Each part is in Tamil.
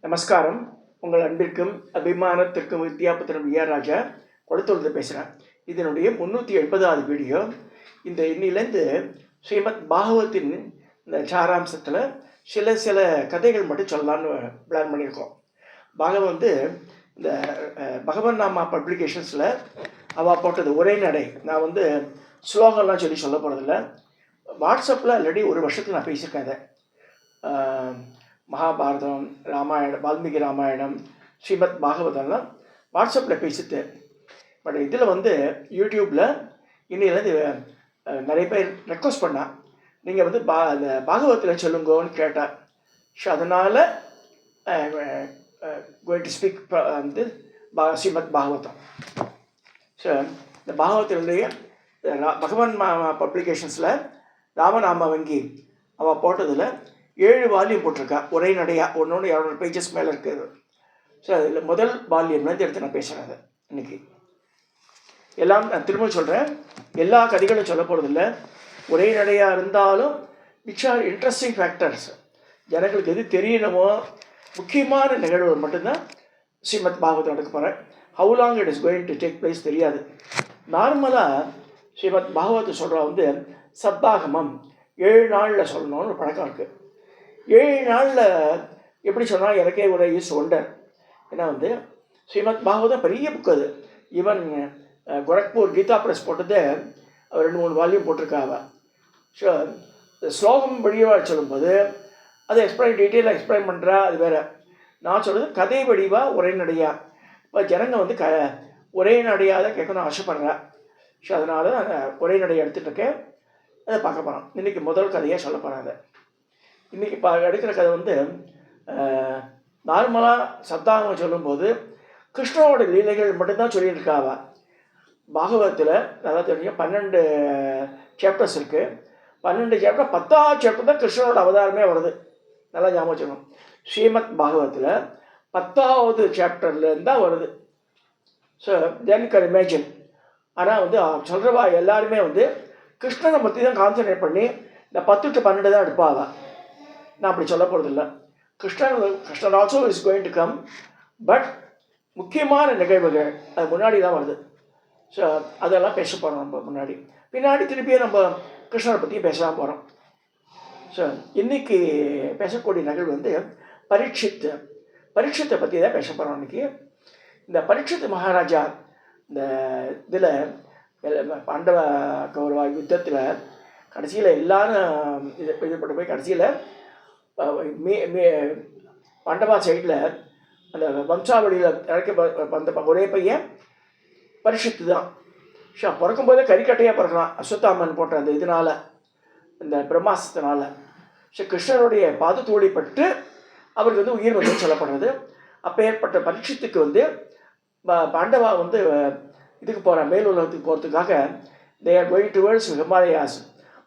நமஸ்காரம். உங்கள் அன்பிற்கும் அபிமானத்திற்கும் வித்யாபுத்திரன் வி.ஆர். ராஜா கொளத்தூர்ந்து பேசுகிறேன். இதனுடைய 380வது வீடியோ. இந்த இன்னிலேருந்து ஸ்ரீமத் பாகவத்தின் இந்த சாராம்சத்தில் சில கதைகள் மட்டும் சொல்லலான்னு பிளான் பண்ணியிருக்கோம். பாகவம் வந்து இந்த பகவன் நாமா பப்ளிகேஷன்ஸில் அவள் போட்டது ஒரே நடை. நான் வந்து ஸ்லோகம்லாம் சொல்ல போகிறதில்ல. வாட்ஸ்அப்பில் ஆல்ரெடி ஒரு வருஷத்துக்கு நான் பேசியிருக்கேன். அதை மகாபாரதம், ராமாயணம், வால்மீகி ராமாயணம், ஸ்ரீமத் பாகவதம்லாம் வாட்ஸ்அப்பில் பேசிட்டு. பட் இதில் வந்து யூடியூப்பில் இன்னிலேருந்து நிறைய பேர் ரெக்வஸ்ட் பண்ணால் நீங்கள் வந்து அந்த பாகவத்தில் சொல்லுங்கன்னு கேட்டால். ஸோ அதனால் கோயிங் டு ஸ்பீக் வந்து ஸ்ரீமத் பாகவதம். ஸோ இந்த பாகவத்தினுடைய பகவான் பப்ளிகேஷன்ஸில் ராமநாம வங்கி அவள் போட்டதில் 7 வால்யூம் போட்டிருக்கா ஒரே நடையாக. ஒன்று 200 பேஜஸ் மேலே இருக்குது. ஸோ அதில் முதல் வால்யூம்லேருந்து எடுத்து நான் பேசுகிறேன். அதை இன்றைக்கி எல்லாம் நான் திரும்ப சொல்கிறேன். எல்லா கதைகளும் சொல்ல போகிறதில்ல. ஒரே நடையாக இருந்தாலும் விச் ஆர் இன்ட்ரெஸ்டிங் ஃபேக்டர்ஸ், ஜனங்களுக்கு எது தெரியணுமோ முக்கியமான நிகழ்வு மட்டும்தான் ஸ்ரீமத் பாகவதம் நடக்க போகிறேன். How long it is going to take place தெரியாது. நார்மலாக ஸ்ரீமத் பாகவத்தை சொல்கிற வந்து சத்தாகமம் 7 நாளில் சொல்லணும்னு ஒரு பழக்கம் இருக்குது. 7 நாளில் எப்படி சொன்னால் எனக்கே ஒரு ஒண்டர். ஏன்னா வந்து ஸ்ரீமத் பாகவதம் பெரிய புக்கு. அது ஈவன் கோரக்பூர் கீதா ப்ரெஸ் போட்டதே 2-3 வால்யூம் போட்டிருக்காவ. ஸோ ஸ்லோகம் வடிவாக சொல்லும்போது அதை டீட்டெயிலாக எக்ஸ்பிளைன் பண்ணுறா, அது வேறு. நான் சொல்கிறது கதை வடிவாக ஒரே நடையாக. இப்போ ஜனங்க வந்து ஒரே நடையாக தான் கேட்கணும்னு ஆசைப்படுறேன். ஸோ அதனால தான் ஒரே நடையை எடுத்துகிட்டு இருக்கேன். அதை பார்க்க போகிறோம். இன்றைக்கி முதல் கதையாக சொல்ல போகிறாங்க. இன்றைக்கி எடுக்கிற கதை வந்து நார்மலாக சத்தாகமம் சொல்லும்போது கிருஷ்ணனோட லீலைகள் மட்டும்தான் சொல்லியிருக்காவா. பாகவதத்தில் நல்லா தெரியும் 12 சாப்டர்ஸ் இருக்குது. 12 சாப்டர் 10வது சாப்டர் தான் கிருஷ்ணனோட அவதாரமே வருது. நல்லா ஞாபகம் வச்சுக்கணும். ஸ்ரீமத் பாகவத்தில் 10வது சாப்டர்லேருந்து தான் வருது. So then can imagine. ஆனால் வந்து சொல்கிறவா எல்லாருமே வந்து கிருஷ்ணனை பற்றி தான் கான்சன்ட்ரேட் பண்ணி இந்த 10 to 12 தான் எடுப்பாங்க. நான் அப்படி சொல்ல போகிறதில்ல. Krishnan also is going to come. But முக்கியமான நிகழ்வுகள் அது முன்னாடி தான் வருது. ஸோ அதெல்லாம் பேச போகிறோம் நம்ம முன்னாடி. பின்னாடி திருப்பியே நம்ம கிருஷ்ணனை பற்றி பேசலாம் போகிறோம். ஸோ இன்றைக்கி பேசக்கூடிய நிகழ்வு வந்து பரீட்சித்தை பற்றி தான் பேச போகிறோம் இன்றைக்கி. இந்த பரீட்சித் மகாராஜா இந்த இதில் பாண்டவ கௌரவ யுத்தத்தில் கடைசியில் எல்லாரும் இது போட்டு போய் கடைசியில் பாண்டவா சைடில் அந்த வம்சாவளியில் இறக்க வந்த ஒரே பையன் பரீட்சித்து தான். ஷா பிறக்கும்போதே கறிக்கட்டையாக பிறக்கலாம். அஸ்வத்தாமன் போட்ட அந்த இதனால், இந்த பிரம்மாஸ்திரத்தினால. ஸோ கிருஷ்ணனுடைய பாதத்தூளிப்பட்டு அவருக்கு வந்து உயிர் வந்து சொல்லப்படுறது. அப்போ ஏற்பட்ட பரீட்சித்துக்கு வந்து பாண்டவா வந்து இதுக்கு போகிறான், மேல் உலகத்துக்கு போகிறதுக்காக they are going towards Himalayas.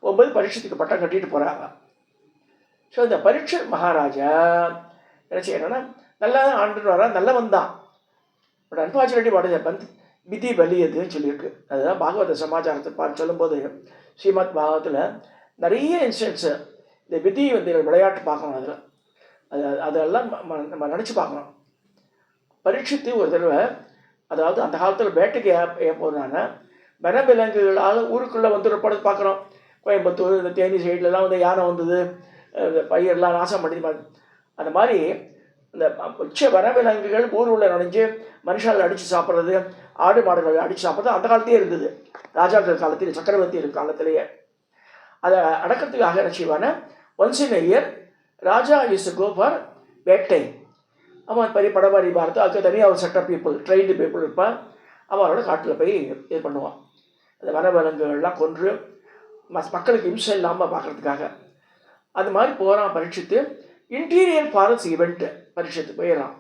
போகும்போது பரீட்சித்துக்கு பட்டம் கட்டிட்டு போகிறாங்க. ஸோ இந்த பரீட்சித் மகாராஜா என்ன செய்யணும்னா நல்லா தான் ஆண்டுன்னு வரான், நல்லவன் தான். பட் அன்ஃபார்ச்சுனேட்லி வாட் விதி பலியதுன்னு சொல்லியிருக்கு. அதுதான் பாகவத சமாச்சாரத்தை சொல்லும்போது ஸ்ரீமத் பாகவத்தில் நிறைய இன்சிடென்ட்ஸு இந்த விதி வந்து விளையாட்டு பார்க்கணும். அதெல்லாம் நம்ம நினச்சி பார்க்கணும். பரீட்சித்து ஒரு தடவை, அதாவது அந்த காலத்தில் வேட்டைக்கு ஏன் போனாங்கன்னா வனவிலங்குகளால் ஊருக்குள்ளே வந்து ஒரு படத்தை பார்க்குறோம். கோயம்புத்தூர், இந்த தேனி சைட்லலாம் வந்து யானை வந்தது, பயிரெலாம் நாசம் பண்ணி. அந்த மாதிரி இந்த உச்ச வனவிலங்குகள் ஊர் உள்ள நுழைஞ்சு மனுஷால் அடித்து சாப்பிட்றது, ஆடு மாடுகள் அடித்து சாப்பிட்றது அந்த காலத்தையே இருந்தது. ராஜாக்கள் காலத்தில், சக்கரவர்த்தி காலத்திலேயே. அதை அடக்கிறதுக்காக என்ன செய்வானா, once in year raja is go for vettai. அவன் பெரிய படவாரி பார்த்து அதுக்கு தனியாக ஒரு set of people, trained people இருப்பான். அவனோட காட்டில் போய் இது பண்ணுவான். அந்த வனவிலங்குகள்லாம் கொன்று மக்களுக்கு இம்சை இல்லாமல் பார்க்குறதுக்காக. அது மாதிரி போகிறான் பரீட்சித்து. இன்டீரியர் ஃபாரஸ்ட் ஈவெண்ட்டு பரீட்சித்து போயிடறான்.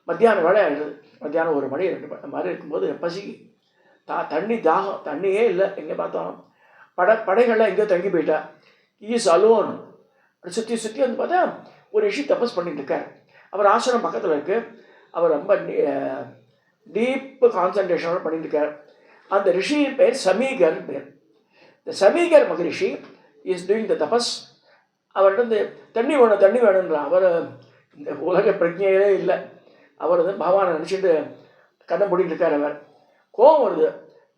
மத்தியானம் வேலை ஆகிடுது. மத்தியானம் 1 மணி 2 மணி மாதிரி இருக்கும்போது பசி, தண்ணி தாகம், தண்ணியே இல்லை. எங்கே பார்த்தாலும் படைகள்லாம் எங்கேயோ தங்கி போயிட்டா. Is alone. சுற்றி வந்து பார்த்தா ஒரு ரிஷி தபஸ் பண்ணிட்டு இருக்கார். அவர் ஆசிரமம் பக்கத்தில் இருக்குது. அவர் ரொம்ப டீப்பு கான்சன்ட்ரேஷனோட பண்ணிட்டு இருக்கார். அந்த ரிஷியின் பேர் சமீகர் பேர். இந்த சமீகர் மகரிஷி இஸ் டூயிங் த தபஸ். அவர்கிட்ட தண்ணி வேணுன்றான். அவர் இந்த உலக பிரஜையே இல்லை. அவர் வந்து பகவானை நினச்சிட்டு கண்ணை மூடிட்டு இருக்கார். அவர் கோபம் வருது,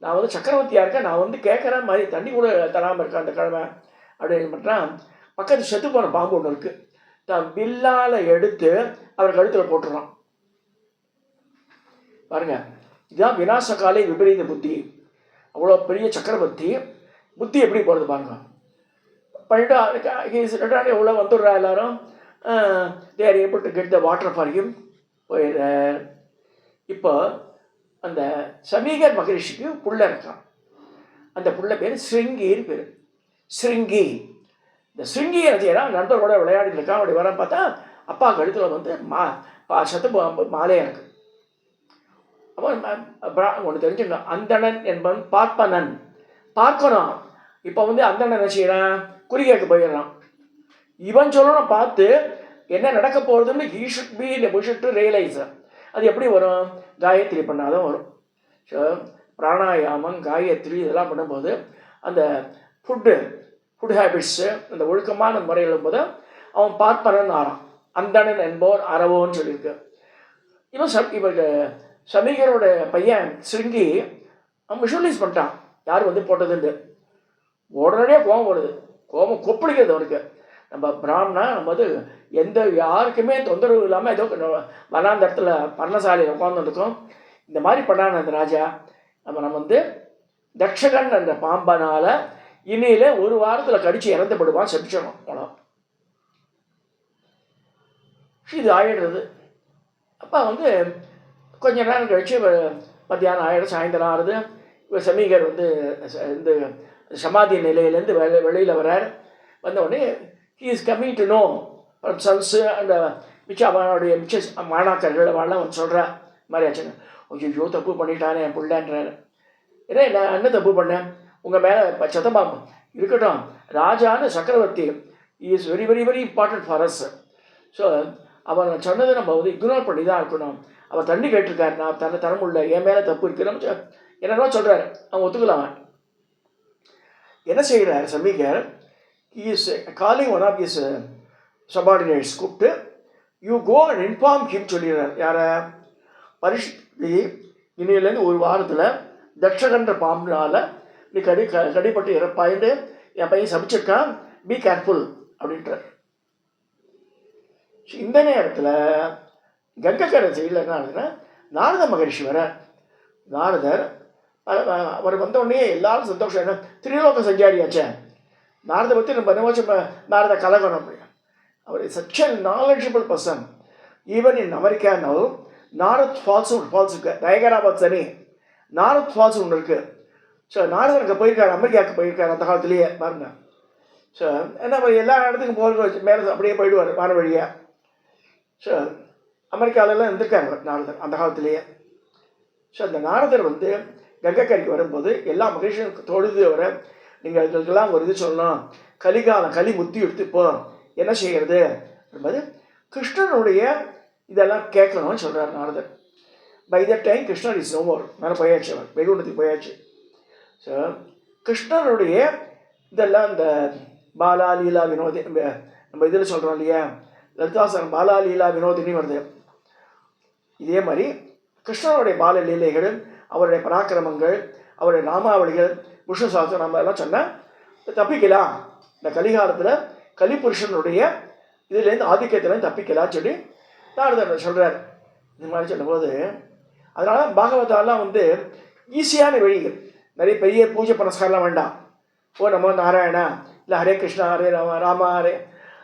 நான் வந்து சக்கரவர்த்தியாக இருக்கேன், நான் வந்து கேட்குற மாதிரி தண்ணி கூட தராமல் இருக்கேன் அந்த கிழமை அப்படின்னு பண்ணுறான். பக்கத்து செத்து போன பாம்பு ஒன்று இருக்குது, தான் பில்லால் எடுத்து அவர் கழுத்தில் போட்டுடுறான். பாருங்க, இதுதான் விநாசகாலை விபரீத புத்தி. அவ்வளோ பெரிய சக்கரவர்த்தி புத்தி எப்படி போகிறது பாருங்க. பண்ணிட்டு எவ்வளோ வந்துடுறா எல்லாரும். There able to get the water for him போயிடுறார். இப்போ அந்த சமீகர் மகரிஷிக்கு புள்ள இருக்கான். அந்த புள்ள பேர் ஸ்ருங்கின்னு பேர். ஸ்ருங்கி. இந்த ஸ்ருங்கி என்ன செய்யறான், நண்பர்களோட விளையாடிட்டு இருக்கான். அப்படி வர பார்த்தா அப்பா கழுத்தில் வந்து சத்து மாலையாக இருக்கு. அப்போ ஒன்று தெரிஞ்சுங்க, அந்தணன் என்பவன் பார்ப்பனன், பார்க்கணும். இப்போ வந்து அந்தணன் என்ன செய்யறான், குறிகேட்க போயிடுறான். இவன் சொல்லணும் பார்த்து என்ன நடக்க போகிறதுன்னு he should be in a position to realize. அது எப்படி வரும், காயத்ரி பண்ணாதான் வரும். ஸோ பிராணாயாமம் காயத்ரி இதெல்லாம் பண்ணும்போது அந்த ஃபுட் ஹேபிட்ஸு அந்த ஒழுக்கமான முறையில் போது அவன் பார்ப்பனன் ஆறான். அந்தணன் என்போர் அறவோன்னு சொல்லியிருக்கு. இவன் சமீகரோட பையன் ஸ்ருங்கி அவன் விஷுவலைஸ் பண்ணிட்டான் யார் வந்து போட்டதுண்டு. உடனடியாக கோபம் வருது, கோபம் கொப்பளிக்கிறது அவனுக்கு. நம்ம பிராமணா நம்ம வந்து எந்த யாருக்குமே தொந்தரவு இல்லாமல் ஏதோ வனாந்தரத்தில் பர்ணசாலையில் உட்காந்துருக்கோம், இந்த மாதிரி பண்ணான அந்த ராஜா. நம்ம வந்து தக்ஷகன் என்ற பாம்பனால் இனியில ஒரு வாரத்தில் கடிச்சு இறந்துப்படுவான், செபிச்சணும் போனோம். இது ஆயிடுறது. அப்போ வந்து கொஞ்ச நேரம் கழிச்சு மத்தியானம் ஆயிடும், சாயந்தரம் ஆறுது. இப்போ சமீகர் வந்து இந்த சமாதி நிலையிலேருந்து வெளியில் வர்றார். வந்தவுடனே he is coming to know from sons அந்த அவனுடைய மாணாக்கர்கள் அவெல்லாம் அவன் சொல்கிறா மாதிரி ஆச்சுங்க. ஐயோ தப்பு பண்ணிட்டானே என் பிள்ளைன்றாரு. ஏன்னா நான் என்ன தப்பு பண்ணேன், உங்கள் மேலே சத்தபாம்பு இருக்கட்டும், ராஜான்னு சக்கரவர்த்தி is very very very important for us. So அவன் சொன்னதை நம்ம வந்து இக்னோர் பண்ணி தான் இருக்கணும். அவன் தண்ணி கேட்டிருக்காரு, நான் தர முடியல, என் மேலே தப்பு இருக்குன்னு என்னென்னோ சொல்கிறாரு. அவன் ஒத்துக்கலாம். என்ன செய்கிறார் சமீகர், is calling one of his subordinates கூப்பிட்டு you go and inform him சொல்லிடுறார். யாரை, பரிஷி இன்னிலேருந்து ஒரு வாரத்தில் தட்சகன்ற பாம்புனால் நீ கடிப்பட்டு இறப்பாயின்னு என் பையன் சபிச்சிருக்கான், பி கேர்ஃபுல் அப்படின்றார். இந்த நேரத்தில் கங்கக்கரை சைடில் என்ன ஆகுதுன்னா, நாரத மகரிஷி வர. நாரதர் அவர் வந்தவுடனே எல்லாரும் சந்தோஷம், என்ன திரிலோக சஞ்சாரியாச்சே, நாரதை பற்றி நம்ம நினைச்சு நாரத கலகணும் அப்படி. அவர் such a knowledgeable person. Even in America now Narad falls இருக்கு, நயகராபாத் சனி நாரத் ஃபால்ஸ் ஒன்று இருக்குது. ஸோ நாரதருக்கு போயிருக்காரு, அமெரிக்காவுக்கு போயிருக்காரு அந்த காலத்துலேயே பாருங்க. ஸோ என்ன எல்லா இடத்துக்கும் போகிற மேலே அப்படியே போயிடுவார் வான வழியாக. ஸோ அமெரிக்காவிலலாம் இருந்திருக்காரு நாரதர் அந்த காலத்திலேயே. ஸோ அந்த நாரதர் வந்து கங்கக்கரைக்கு வரும்போது எல்லா மகிழ்ச்சியும் தொழுது வர, நீங்கள் அதுக்கெல்லாம் ஒரு இது சொல்லணும், கலிகாலம் களி முத்தி எடுத்துப்போம், என்ன செய்கிறது என்பது கிருஷ்ணனுடைய இதெல்லாம் கேட்கணும்னு சொல்கிறார் நாரதர். பை த டைம் கிருஷ்ணர் இஸ் நோ மோர், மேலே போயாச்சு, அவர் வைகுண்டத்துக்கு போயாச்சு. ஸோ கிருஷ்ணனுடைய இதெல்லாம் இந்த பாலா லீலா வினோதி நம்ம இதில் சொல்கிறோம் இல்லையா, லலிதாசனம் பாலா லீலா வினோதினி வருது. இதே மாதிரி கிருஷ்ணனுடைய பால லீலைகள், அவருடைய பராக்கிரமங்கள், அவருடைய நாமாவளிகள், விஷ்ணு சாஸ்திரம் நம்ம எல்லாம் சொன்னால் தப்பிக்கலாம். இந்த கலிகாலத்தில் கலிபுருஷனுடைய இதுலேருந்து ஆதிக்கத்துலேருந்து தப்பிக்கலாம் சொல்லி நாரதர் சொல்கிறார். இந்த மாதிரி சொல்லும்போது அதனால பாகவதாலாம் வந்து ஈஸியான வழிகள், நிறைய பெரிய பூஜை புனஸ்காரம்லாம் வேண்டாம். ஓ நமோ நாராயணா இல்லை ஹரே கிருஷ்ணா ஹரே ராமா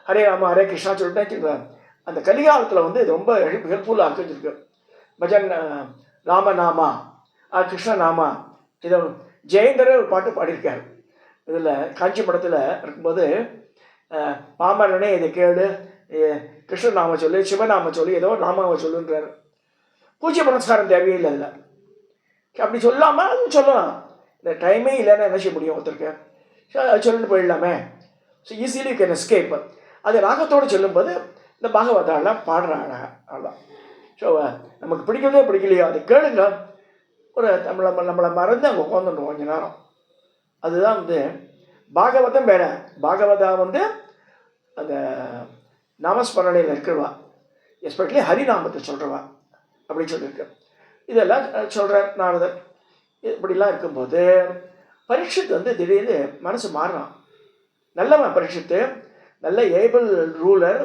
ஹரே ராமா ஹரே கிருஷ்ணா சொல்லிட்டேன் வச்சுருக்கேன். அந்த கலிகாலத்தில் வந்து இது ரொம்ப ஹெல்ப்ஃபுல்லாக இருக்குன்னு பஜன் ராமநாமா கிருஷ்ணநாமா. இதை ஜெயந்தரே ஒரு பாட்டு பாடியிருக்கார். இதில் காஞ்சி படத்தில் இருக்கும்போது பாமரனே இதை கேளு, கிருஷ்ணநாம சொல்லு, சிவநாம சொல்லு, ஏதோ நாமாவை சொல்லுன்றார். பூஜை புனஸ்காரம் தேவையில்லை அதில். அப்படி சொல்லாமல் அது சொல்லலாம். இந்த டைமே இல்லைன்னா என்ன செய்ய முடியும் ஒருத்தருக்கு, அது சொல்லிட்டு போயிடலாமே. So easily you can escape. அது ராகத்தோடு சொல்லும்போது இந்த பாகவதாலாம் பாடுறாங்க அதான். ஸோ நமக்கு பிடிக்கிறதோ பிடிக்கலையோ அதை கேளுங்க, ஒரு நம்மளை மறந்து அங்கே உட்காந்துட்டோம் கொஞ்ச நேரம். அதுதான் வந்து பாகவதம் வேற. பாகவதா வந்து அந்த நாமஸ்மரணையில் இருக்கிறவா. எஸ்பெஷலி ஹரிநாமத்தை சொல்கிறவா அப்படின்னு சொல்லியிருக்கு. இதெல்லாம் சொல்கிறார் நாரதர். இப்படிலாம் இருக்கும்போது பரீட்சித் வந்து திடீர்னு மனசு மாறுறான். நல்லவன் பரீட்சித்து, நல்ல ஏபிள் ரூலர்,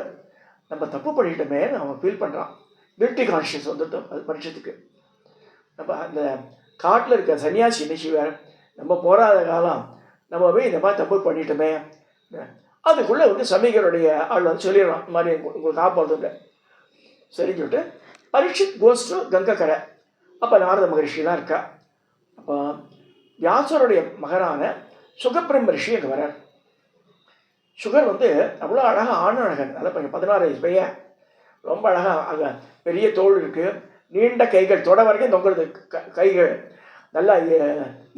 நம்ம தப்பு பண்ணிட்டோமே அவன் ஃபீல் பண்ணுறான். கில்ட்டி கான்ஷியஸ் வந்துட்டோம் அது பரீட்சத்துக்கு. நம்ம அந்த காட்டில் இருக்க சன்னியாசி நினைச்சுவார், நம்ம போராத காலம் நம்ம போய் இந்த மாதிரி தப்பு பண்ணிட்டோமே. அதுக்குள்ளே வந்து சமீகருடைய ஆள் வந்து சொல்லிடுறான், இந்த மாதிரி உங்களுக்கு காப்பாற்றுங்க சரின்னு சொல்லிட்டு பரீட்சித் கோஸ் டு கங்கக்கரை. அப்போ நாரத மகரிஷிலாம் இருக்கா. அப்போ வியாசருடைய மகனான சுகபிரம்ம ரிஷி அங்கே வரார். சுகர் வந்து அவ்வளோ அழகாக அழகன், நல்லா 16 வயசு பையன், ரொம்ப அழகாக அங்கே பெரிய தோல் இருக்குது, நீண்ட கைகள் தொட வரைக்கும் தொங்குறது கைகள், நல்லா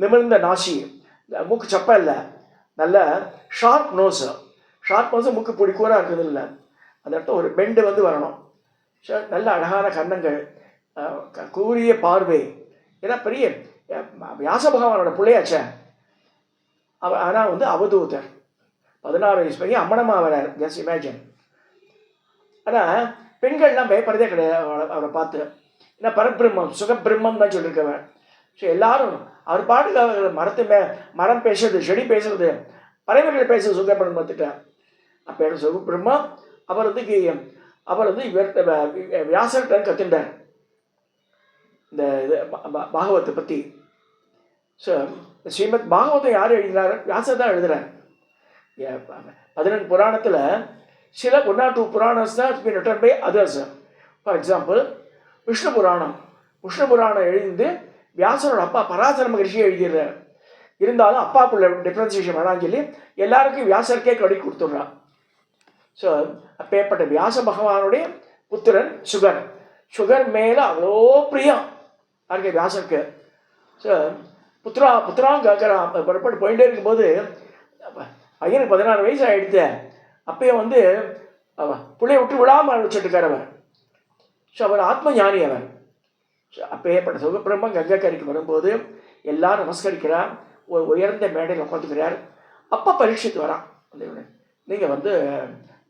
நிமிர்ந்த நாசி, மூக்கு சப்பை இல்லை, நல்ல ஷார்ப் நோஸு. ஷார்ப் நோஸு மூக்கு பிடிக்கூறாக இருக்குது இல்லை, அந்த இடத்துல ஒரு பெண்டு வந்து வரணும். நல்ல அழகான கன்னங்கள், கூரிய பார்வை. ஏன்னா பெரிய வியாச பகவானோட பிள்ளையாச்ச. ஆனால் வந்து அவதூதர் 16 வயசு பையன் அம்மனமாக வரார். Just imagine. ஆனால் பெண்கள்லாம் பயப்படுறதே கிடையாது அவரை பார்த்து. ஏன்னா பரபிரம்மம் சுகபிரம்மம் தான் சொல்லியிருக்கவன். ஸோ எல்லாரும் அவர் பாட்டுக்கு மரம் பேசுறது, செடி பேசுறது, பறவைகள் பேசுறது சுகபிரம்மம் பார்த்துட்டார். அப்போ சுகபிரம்மம் அவர் வந்து வியாசர்கிட்ட கற்றுண்டார் இந்த இது பாகவத்தை பற்றி. ஸோ ஸ்ரீமத் பாகவதம் யார் எழுதினார்? வியாசர் தான் எழுதுகிறார். 18 புராணத்தில் சில 1 or 2 புராணஸ் தான் been written by others. For example Vishnu Puranam எழுந்து வியாசரோட அப்பா பராசர மகரிஷியை எழுதிடுறார். இருந்தாலும் அப்பாக்குள்ள டிஃப்ரென்சியேஷன் வேணான்னு சொல்லி எல்லாருக்கும் வியாசருக்கே கடி கொடுத்துட்றான். ஸோ அப்பேற்பட்ட வியாச பகவானுடைய புத்திரன் சுகர் மேலே அவ்வளோ பிரியம் யாருக்கு? வியாசருக்கு. ஸோ புத்திராங்க கேட்குறான். புறப்பட்டு போயிட்டே இருக்கும்போது பையனுக்கு 16 வயசு ஆகிடுது. அப்பயும் வந்து பிள்ளைய விட்டு விடாமல் வச்சுட்டுருக்கார் அவர். ஸோ அவர் ஆத்ம ஞானி அவர். ஸோ அப்பேற்பட்ட சுகபிரம்மம் கங்கைக்கரைக்கு வரும்போது எல்லாரும் நமஸ்கரிக்கிறார். ஒரு உயர்ந்த மேடையில் உட்காந்துக்கிறார். அப்போ பரீட்சித்து வரான். நீங்கள் வந்து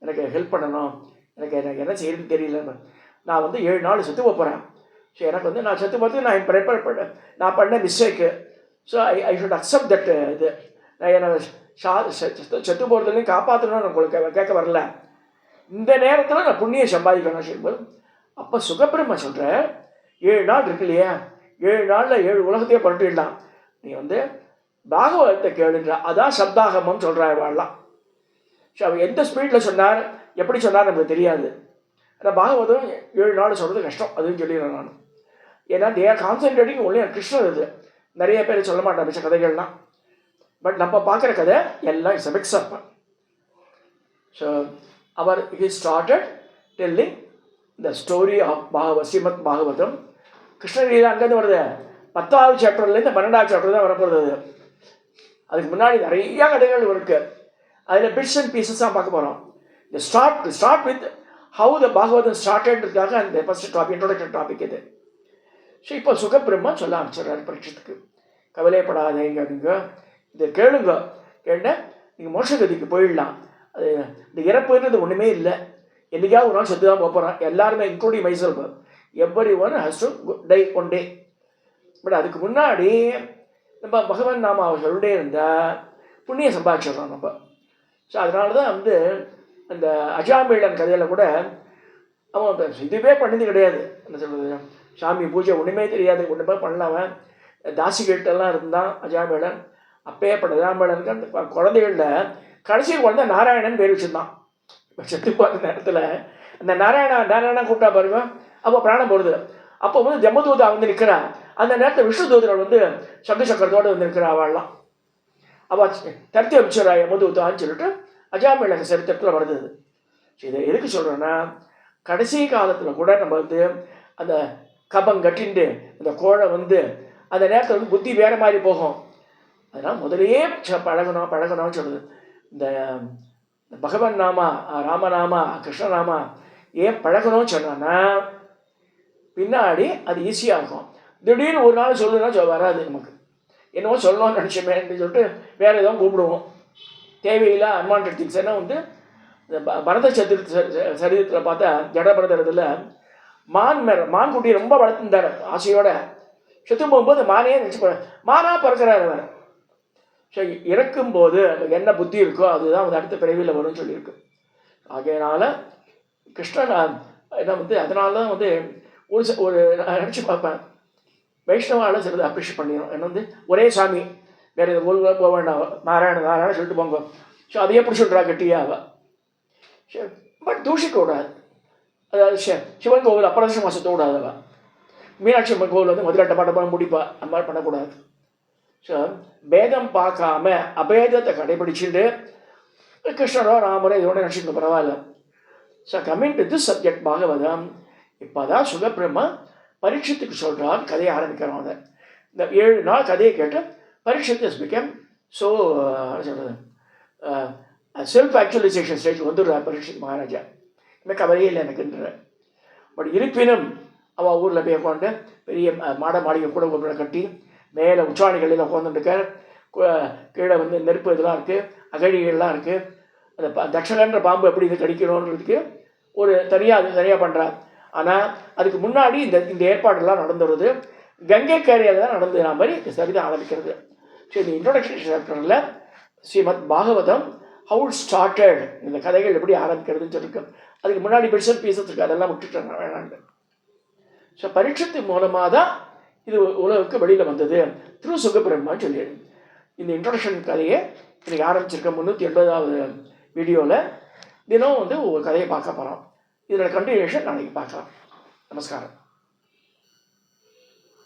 எனக்கு ஹெல்ப் பண்ணணும், எனக்கு என்ன செய்யறதுன்னு தெரியல, நான் வந்து 7 நாள் செத்து போகிறேன். ஸோ எனக்கு வந்து நான் செத்து பார்த்து நான் ப்ரிப்பேர் பண்ணேன், நான் பண்ண mistake. So I should accept that. இது நான் என்னை செத்து போகிறதுலையும் காப்பாற்றணும்னு உங்களுக்கு கேட்க வரல. இந்த நேரத்தில் நான் புண்ணியம் சம்பாதிக்கணும் சொல்லும்போது அப்போ சுகபிரம்ம சொல்கிறேன், 7 நாள் இருக்கு இல்லையா, 7 நாளில் 7 உலகத்தையே புரட்டிடலாம். நீ வந்து பாகவதத்தை கேளுன்ற, அதான் சப்தாகமம் சொல்கிறார் வாழலாம். ஸோ அவர் எந்த ஸ்பீடில் சொன்னார், எப்படி சொன்னார் நமக்கு தெரியாது. ஆனால் பாகவதம் 7 நாள் சொல்கிறது கஷ்டம், அதுவும் சொல்லிடுறேன் நான். ஏன்னா தே ஆர் கான்சன்ட்ரேட்டிங் ஒன்லி கிருஷ்ணர். இது நிறைய பேர் சொல்ல மாட்டாங்க மிச்ச கதைகள்லாம். பட் நம்ம பார்க்குற கதை எல்லாம் it's mix up. So he started telling the story of Srimad Bhagavatam. கிருஷ்ணகீதை அங்கேருந்து வருது. 10வது சாப்டர்லேருந்து 12வது சாப்டர் தான் வரப்போகிறது. அதுக்கு முன்னாடி நிறையா கதைகள் இருக்குது. அதில் பிட்ஸ் அண்ட் பீசஸ் தான் பார்க்க போகிறோம். Start with how the Bhagavatam ஸ்டார்டட்காக அந்த ஃபர்ஸ்ட் டாபிக், இன்ட்ரோடக்ஷன் டாபிக் இது. ஸோ இப்போ சுகபிரம்மா சொல்ல ஆரம்பிச்சிடுறாரு பரீட்சத்துக்கு, கவலைப்படாதீங்க, இதை கேளுங்க, கேட்டால் நீங்கள் மோட்சகதிக்கு போயிடலாம். அது இந்த இறப்புன்றது ஒன்றுமே இல்லை, என்றைக்காவது ஒரு நாள் செத்து தான் போகிறோம் எல்லாருமே, including myself. Every one has to tie one day. But அதுக்கு முன்னாடி நம்ம பகவான் நாம அவர் சொல்லிட்டே இருந்தால் புண்ணியம் சம்பாதிச்சிடறோம் நம்ம. ஸோ அதனால தான் வந்து அந்த அஜாமீளன் கதையில் கூட அவன் இதுவே பண்ணது கிடையாது. என்ன சொல்கிறது, சாமி பூஜை ஒன்றுமே தெரியாது, ஒன்றுமே பண்ணலாமன் தாசிகிட்டெல்லாம் இருந்தான் அஜாமீளன். அப்பேற்பட்ட அஜாமீளனுக்கு அந்த குழந்தைகளில் கடைசி குழந்தை நாராயணன் பேர் வச்சுருந்தான். இப்போ செத்து போகிற நேரத்தில் அந்த நாராயணா கூப்பிட்டா பாருங்க, அப்போ பிராணம் போடுது. அப்போ வந்து ஜம்மதூதா வந்து நிற்கிறான். அந்த நேரத்தில் விஷ்ணு தூதர்கள் வந்து சங்கு சக்கரத்தோடு வந்து நிற்கிற அவள்லாம். அவள் தடுத்து வச்சுறா யமதூதான்னு சொல்லிட்டு அஜாமீளன் சரித்திரத்தில் வருது. இதை எதுக்கு சொல்கிறேன்னா, கடைசி காலத்தில் கூட நம்ம வந்து அந்த கபம் கட்டிண்டு அந்த கோழை வந்து அந்த நேரத்தில் வந்து புத்தி வேறு மாதிரி போகும். அதனால் முதலையே பழகணும்னு சொல்லுது. இந்த பகவன் நாமா, ராமநாமா, கிருஷ்ணநாமா ஏன் பழகணும்னு சொன்னான்னா பின்னாடி அது ஈஸியாக இருக்கும். திடீர்னு ஒரு நாள் சொல்லுன்னா வராது நமக்கு. என்னவோ சொல்லணும்னு நினச்சோமேன்னு சொல்லிட்டு வேறு எதுவும் கூப்பிடுவோம். தேவையில்லை அன்வான்ட் திங்ஸ் எல்லாம் வந்து இந்த பரத சரித்திரத்தில் பார்த்தா ஜடபரதத்தில் மான் குட்டி ரொம்ப வளர்த்துருந்தார் ஆசையோட. செத்து போகும்போது மானையே நினச்சி மானாக பிறக்கிறார் அவர். ஸோ இறக்கும்போது என்ன புத்தி இருக்கோ அதுதான் வந்து அடுத்த பிறவியில் வரும்னு சொல்லியிருக்கு. ஆகையினால கிருஷ்ணன் என்ன வந்து அதனால தான் வந்து ஒரு நினச்சி பார்ப்பேன், வைஷ்ணவால் சிலது அப்ரிஷியேட் பண்ணிடும். என்ன வந்து ஒரே சாமி, வேறு இந்த ஊருக்குள்ள போக வேண்டாம், நாராயண சொல்லிட்டு போங்க. ஸோ அதையே பிடிச்சிட்றா கட்டியாக. பட் தூஷிக்க விடாது. அதாவது சிவன் கோவில் அப்ரதர்ஷ மாதத்தை விடாதவ. மீனாட்சி அம்மன் கோவில் வந்து முதலாட்ட பாட்டப்பாடம் முடிப்பா, அந்த மாதிரி பண்ணக்கூடாது. ஸோ பேதம் பார்க்காம அபேதத்தை கடைபிடிச்சிட்டு கிருஷ்ணரோ ராமரோ இதோட நினச்சிட்டு பரவாயில்ல. So coming to this subject Bhagavatam, இப்போ தான் சுகபிரம்மா பரீட்சத்துக்கு சொல்கிறார், கதையை ஆரம்பிக்கிறோம். அதை இந்த 7 நாள் கதையை கேட்டு பரீட்சத்து இஸ் பிகம் ஸோ சொல்கிறது செல்ஃப் ஆக்சுவலைசேஷன் ஸ்டேஜ் வந்துடுறார் பரீட்சத் மகாராஜா. இன்னும் கவலையே இல்லை எனக்குன்ற. பட் இருப்பினும் அவள் ஊரில் போய் உட்காந்து பெரிய மாளிகை கூட ஒரு கட்டி மேலே உச்சாணிகளில் உட்காந்துருக்கார். கீழே வந்து நெருப்பு இதெல்லாம் இருக்குது, அகழிகள்லாம் இருக்குது. அந்த தட்சகன்ற பாம்பு எப்படி இது கடிக்கணுன்றதுக்கு ஒரு சரியாக பண்ணுறார். ஆனால் அதுக்கு முன்னாடி இந்த ஏற்பாடெல்லாம் நடந்து வருது. கங்கை கரையில் தான் நடந்து மாதிரி சரிதான் ஆரம்பிக்கிறது. ஸோ இந்த இன்ட்ரோடக்ஷன் சாப்டரில் Srimad Bhagavatam how it started, இந்த கதைகள் எப்படி ஆரம்பிக்கிறதுன்னு சொல்லியிருக்கு. அதுக்கு முன்னாடி பிட்ஸ் பீசஸ் இருக்குது, அதெல்லாம் விட்டுட்டாங்க வேணாண்டு. ஸோ பரீட்சத்து மூலமாக தான் இது உலகுக்கு வெளியில் வந்தது த்ரூ சுகபிரம்மான்னு சொல்லிடு. இந்த இன்ட்ரோடக்ஷன் கதையை இன்றைக்கி ஆரம்பிச்சிருக்க 380வது வீடியோவில் தினம் வந்து ஒரு கதையை பார்க்க போகிறோம். இதோட கண்டினியூஷன் நாளைக்கு பார்க்கலாம். நமஸ்காரம்.